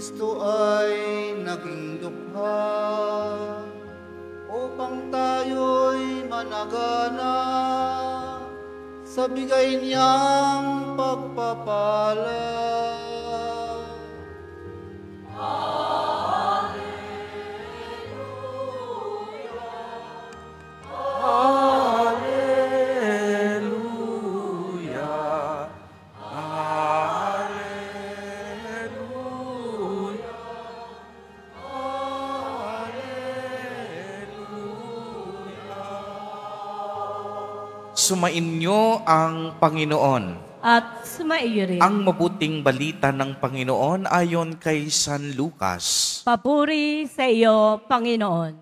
Kristo ay naging dukha upang tayo'y managana sa bigay niyang pagpapala. Sumainyo ang Panginoon. At sumaiyo rin. Ang mabuting balita ng Panginoon ayon kay San Lucas. Papuri sa iyo, Panginoon.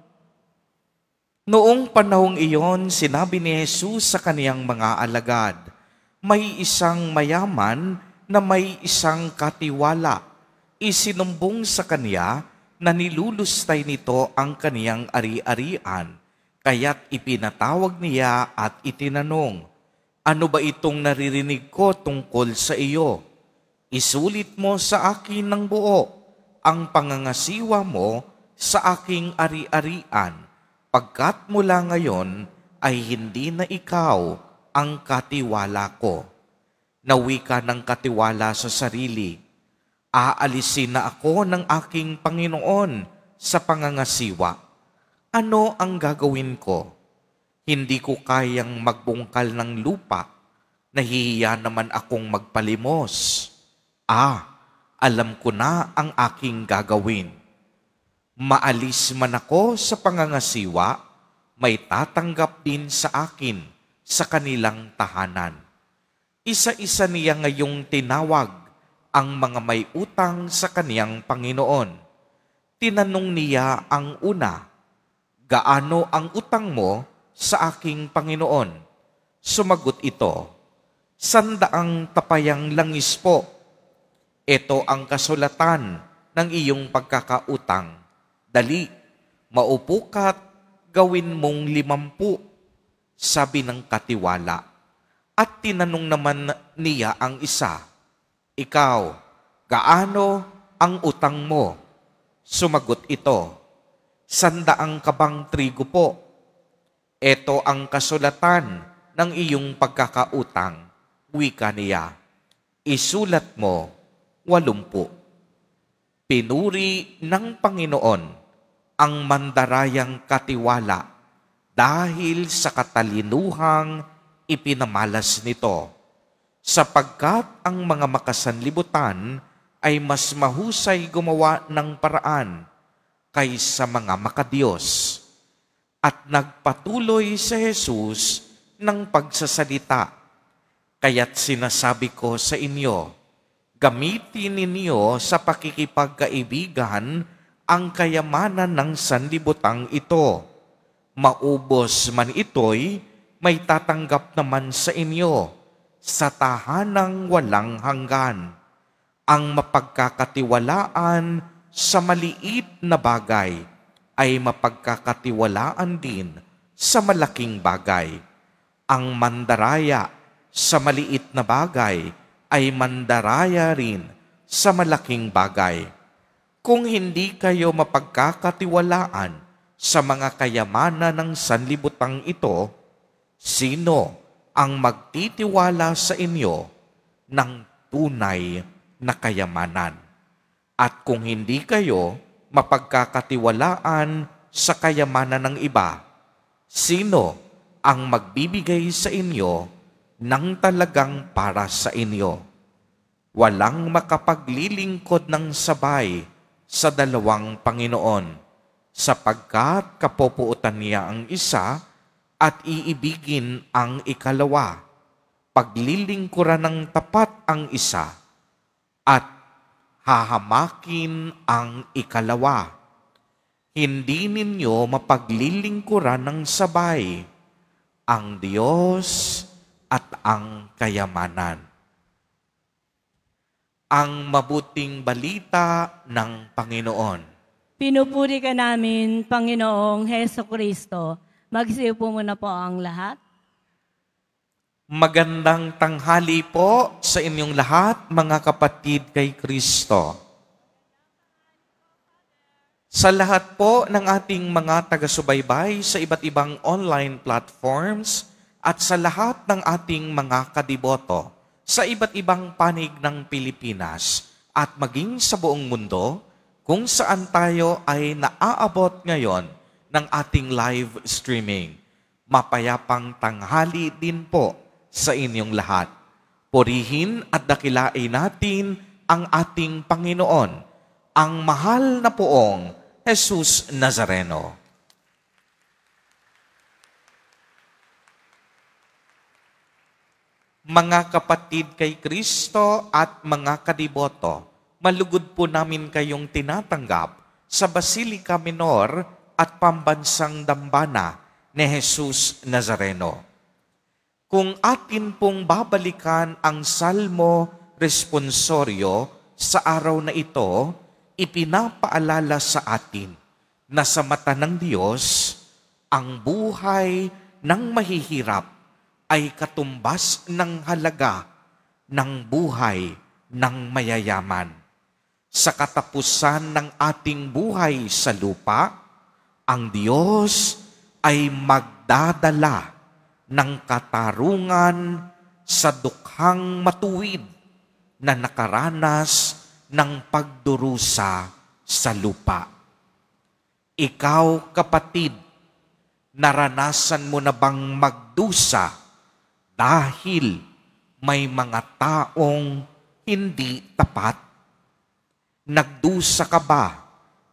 Noong panahong iyon, sinabi ni Jesus sa kaniyang mga alagad, may isang mayaman na may isang katiwala. Isinumbong sa kaniya na nilulustay nito ang kaniyang ari-arian. Kaya't ipinatawag niya at itinanong, ano ba itong naririnig ko tungkol sa iyo? Isulit mo sa akin ng buo ang pangangasiwa mo sa aking ari-arian, pagkat mula ngayon ay hindi na ikaw ang katiwala ko. Nawi ka ng katiwala sa sarili. Aalisin na ako ng aking Panginoon sa pangangasiwa. Ano ang gagawin ko? Hindi ko kayang magbungkal ng lupa. Nahihiya naman akong magpalimos. Alam ko na ang aking gagawin. Maalis man ako sa pangangasiwa, may tatanggap din sa akin sa kanilang tahanan. Isa-isa niya ngayong tinawag ang mga may utang sa kaniyang Panginoon. Tinanong niya ang una, gaano ang utang mo sa aking Panginoon? Sumagot ito, 100 tapayang langis po. Ito ang kasulatan ng iyong pagkakautang. Dali, maupo ka't gawin mong 50, sabi ng katiwala. At tinanong naman niya ang isa, ikaw, gaano ang utang mo? Sumagot ito, 100 kabang trigo po. Ito ang kasulatan ng iyong pagkakautang. Wika niya, isulat mo 80. Pinuri ng Panginoon ang mandarayang katiwala dahil sa katalinuhang ipinamalas nito, sapagkat ang mga makasanlibutan ay mas mahusay gumawa ng paraan kaysa mga makadiyos. At nagpatuloy si Jesus ng pagsasalita. Kaya't sinasabi ko sa inyo, gamitin ninyo sa pakikipagkaibigan ang kayamanan ng sanlibutang ito. Maubos man ito'y may tatanggap naman sa inyo sa tahanang walang hanggan. Ang mapagkakatiwalaan sa maliit na bagay ay mapagkakatiwalaan din sa malaking bagay. Ang mandaraya sa maliit na bagay ay mandaraya rin sa malaking bagay. Kung hindi kayo mapagkakatiwalaan sa mga kayamanan ng sanlibutang ito, sino ang magtitiwala sa inyo ng tunay na kayamanan? At kung hindi kayo mapagkakatiwalaan sa kayamanan ng iba, sino ang magbibigay sa inyo ng talagang para sa inyo? Walang makapaglilingkod ng sabay sa dalawang Panginoon, sapagkat kapupuutan niya ang isa at iibigin ang ikalawa. Paglilingkuran ng tapat ang isa at hahamakin ang ikalawa. Hindi ninyo mapaglilingkuran ng sabay ang Diyos at ang kayamanan. Ang mabuting balita ng Panginoon. Pinupuri ka namin, Panginoong Hesukristo. Magsiupo muna po ang lahat. Magandang tanghali po sa inyong lahat, mga kapatid kay Kristo. Sa lahat po ng ating mga taga-subaybay sa iba't ibang online platforms at sa lahat ng ating mga kadiboto sa iba't ibang panig ng Pilipinas at maging sa buong mundo kung saan tayo ay naaabot ngayon ng ating live streaming. Mapayapang tanghali din po sa inyong lahat. Purihin at dakilain natin ang ating Panginoon, ang mahal na poong Jesus Nazareno. Mga kapatid kay Kristo at mga kadiboto, malugod po namin kayong tinatanggap sa Basilica Minor at Pambansang Dambana ni Jesus Nazareno. Kung atin pong babalikan ang Salmo Responsorio sa araw na ito, ipinapaalala sa atin na sa mata ng Diyos, ang buhay ng mahihirap ay katumbas ng halaga ng buhay ng mayayaman. Sa katapusan ng ating buhay sa lupa, ang Diyos ay magdadala ng katarungan sa dukhang matuwid na nakaranas ng pagdurusa sa lupa. Ikaw, kapatid, naranasan mo na bang magdusa dahil may mga taong hindi tapat? Nagdusa ka ba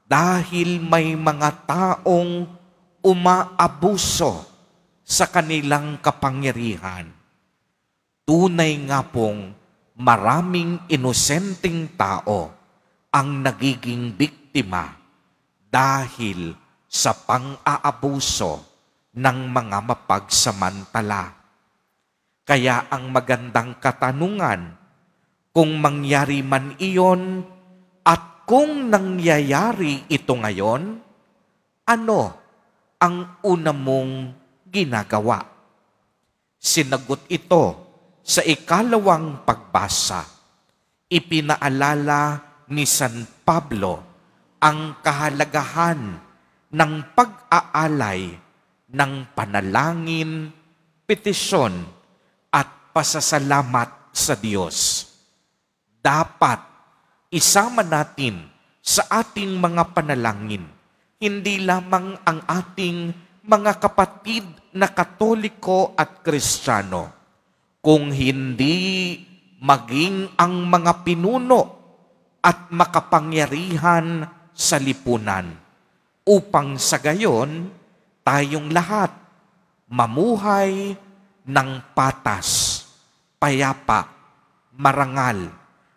dahil may mga taong umaabuso sa kanilang kapangyarihan? Tunay nga pong maraming inosenteng tao ang nagiging biktima dahil sa pang-aabuso ng mga mapagsamantala. Kaya ang magandang katanungan, kung mangyari man iyon at kung nangyayari ito ngayon, ano ang una mong ginagawa? Sinagot ito sa ikalawang pagbasa. Ipinaalala ni San Pablo ang kahalagahan ng pag-aalay ng panalangin, petisyon at pasasalamat sa Diyos. Dapat isama natin sa ating mga panalangin hindi lamang ang ating mga kapatid na Katoliko at Kristiyano, kung hindi maging ang mga pinuno at makapangyarihan sa lipunan, upang sa gayon tayong lahat mamuhay ng patas, payapa, marangal,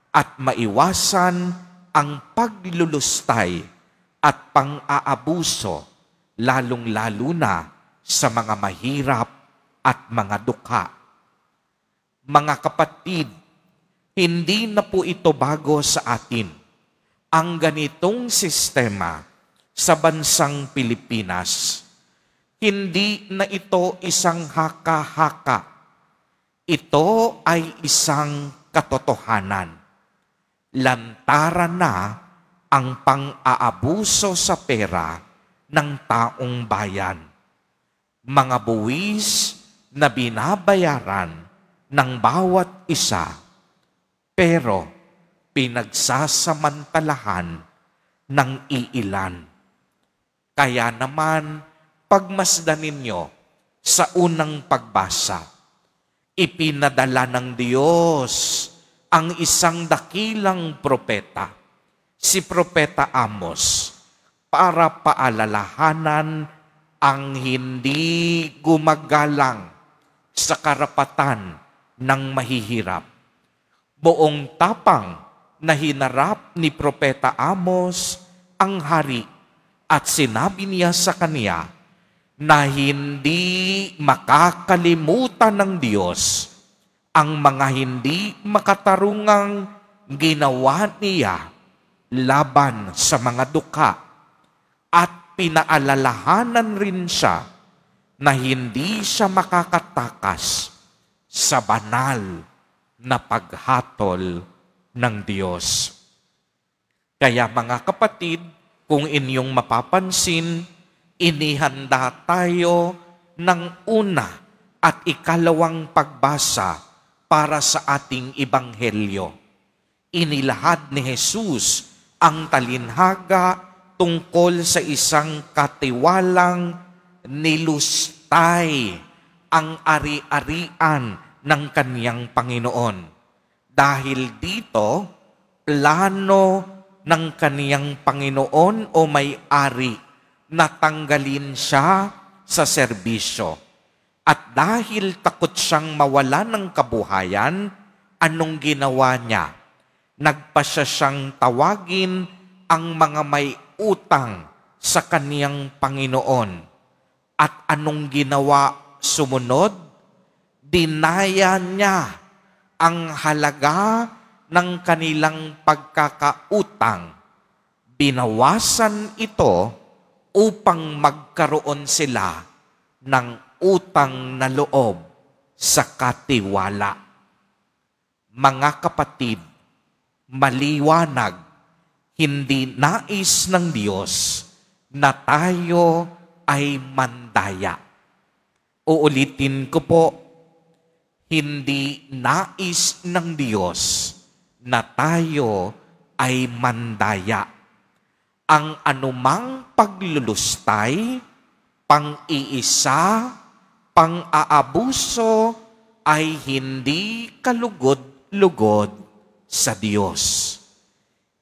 at maiwasan ang paglulustay at pang-aabuso, lalong-lalo na sa mga mahirap at mga dukha. Mga kapatid, hindi na po ito bago sa atin. Ang ganitong sistema sa bansang Pilipinas, hindi na ito isang haka-haka. Ito ay isang katotohanan. Lantaran na ang pang-aabuso sa pera ng taong bayan. Mga buwis na binabayaran ng bawat isa, pero pinagsasamantalahan ng iilan. Kaya naman, pagmasdan ninyo sa unang pagbasa, ipinadala ng Diyos ang isang dakilang propeta, si Propeta Amos, para paalalahanan ang hindi gumagalang sa karapatan ng mahihirap. Buong tapang na hinarap ni Propeta Amos ang hari at sinabi niya sa kaniya na hindi makakalimutan ng Diyos ang mga hindi makatarungang ginawa niya laban sa mga dukha, at pinaalalahanan rin siya na hindi siya makakatakas sa banal na paghatol ng Diyos. Kaya mga kapatid, Kung inyong mapapansin, inihanda tayo ng una at ikalawang pagbasa para sa ating ebanghelyo. Inilahad ni Jesus ang talinhaga tungkol sa isang katiwalang nilustay ang ari-arian ng kaniyang Panginoon. Dahil dito, plano ng kaniyang Panginoon o may-ari na tanggalin siya sa serbisyo. At dahil takot siyang mawala ng kabuhayan, anong ginawa niya? Nagpasya siyang tawagin ang mga may utang sa kaniyang Panginoon. At anong ginawa sumunod? Dinaya niya ang halaga ng kanilang pagkakautang. Binawasan ito upang magkaroon sila ng utang na loob sa katiwala. Mga kapatid, maliwanag, hindi nais ng Diyos na tayo ay mandaya. Uulitin ko po, hindi nais ng Diyos na tayo ay mandaya. Ang anumang paglulustay, pang-iisa, pang-aabuso ay hindi kalugod-lugod sa Diyos.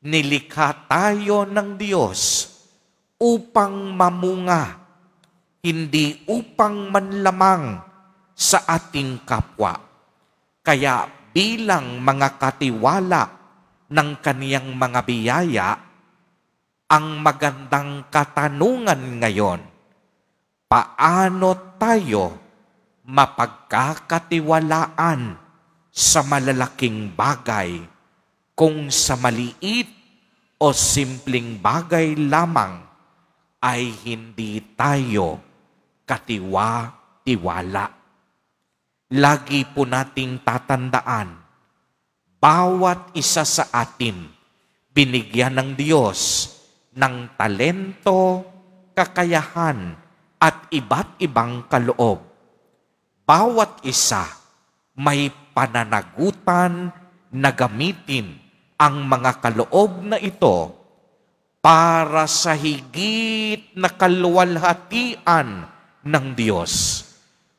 Nilikha tayo ng Diyos upang mamunga, hindi upang manlamang sa ating kapwa. Kaya bilang mga katiwala ng kaniyang mga biyaya, ang magandang katanungan ngayon, paano tayo mapagkakatiwalaan sa malalaking bagay kung sa maliit o simpleng bagay lamang ay hindi tayo katiwa-tiwala? Lagi po nating tatandaan, bawat isa sa atin binigyan ng Diyos ng talento, kakayahan, at iba't ibang kaloob. Bawat isa may pananagutan na gamitin ang mga kaloob na ito para sa higit na kaluwalhatian ng Diyos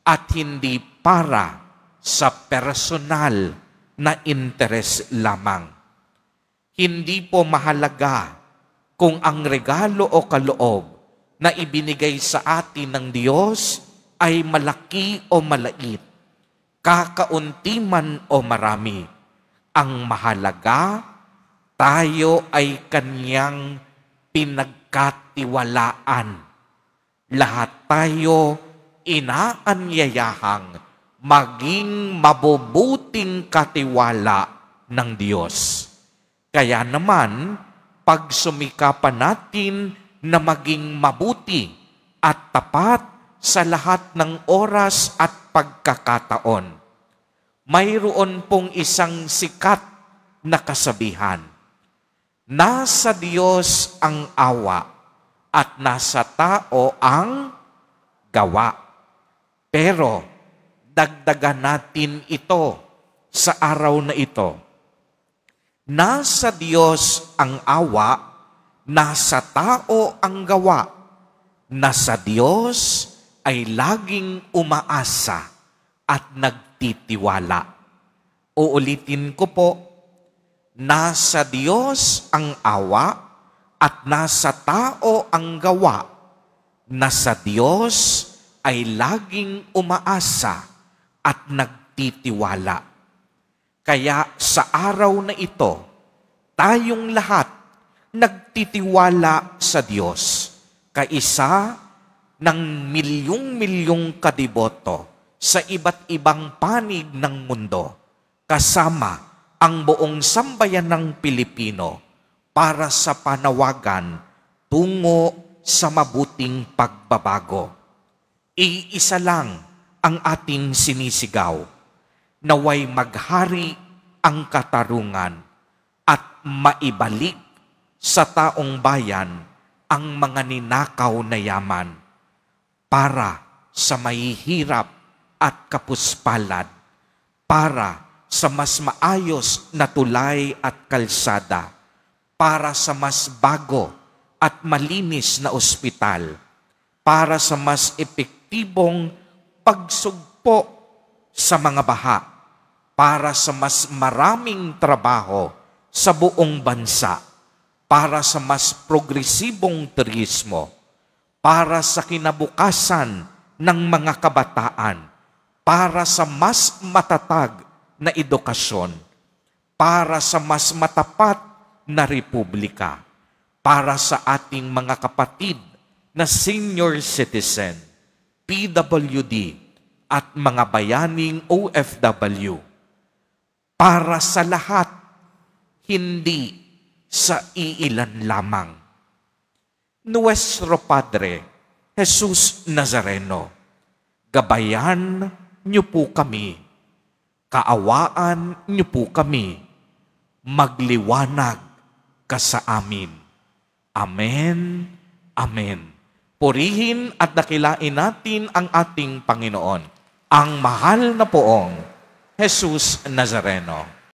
at hindi para sa personal na interes lamang. Hindi po mahalaga kung ang regalo o kaloob na ibinigay sa atin ng Diyos ay malaki o malait, kakaunti man o marami. Ang mahalaga, tayo ay Kaniyang pinagkatiwalaan. Lahat tayo inaanyayahang maging mabubuting katiwala ng Diyos. Kaya naman, pagsumikapan natin na maging mabuti at tapat sa lahat ng oras at pagkakataon. Mayroon pong isang sikat na kasabihan. Nasa Diyos ang awa at nasa tao ang gawa. Pero dagdagan natin ito sa araw na ito. Nasa Diyos ang awa, nasa tao ang gawa. Nasa Diyos ay laging umaasa at nagtitiwala. Uulitin ko po, nasa Diyos ang awa at nasa tao ang gawa. Nasa Diyos ay laging umaasa at nagtitiwala. Kaya sa araw na ito, tayong lahat nagtitiwala sa Diyos, kaisa ng milyong-milyong kadiboto sa iba't ibang panig ng mundo, kasama ang buong sambayan ng Pilipino para sa panawagan tungo sa mabuting pagbabago. Iisa lang ang ating sinisigaw, naway maghari ang katarungan at maibalik sa taong bayan ang mga ninakaw na yaman para sa mahihirap at kapuspalad, para sa mas maayos na tulay at kalsada, para sa mas bago at malinis na ospital, para sa mas epektibong pagsugpo sa mga baha, para sa mas maraming trabaho sa buong bansa, para sa mas progresibong turismo, para sa kinabukasan ng mga kabataan, para sa mas matatag na edukasyon, para sa mas matapat na republika, para sa ating mga kapatid na senior citizen, PWD, at mga bayaning OFW, para sa lahat, hindi sa iilan lamang. Nuestro Padre, Jesus Nazareno, gabayan niyo po kami, kaawaan niyo po kami, magliwanag ka sa amin. Amen, Amen. Purihin at dakilain natin ang ating Panginoon, ang mahal na poong Jesus Nazareno.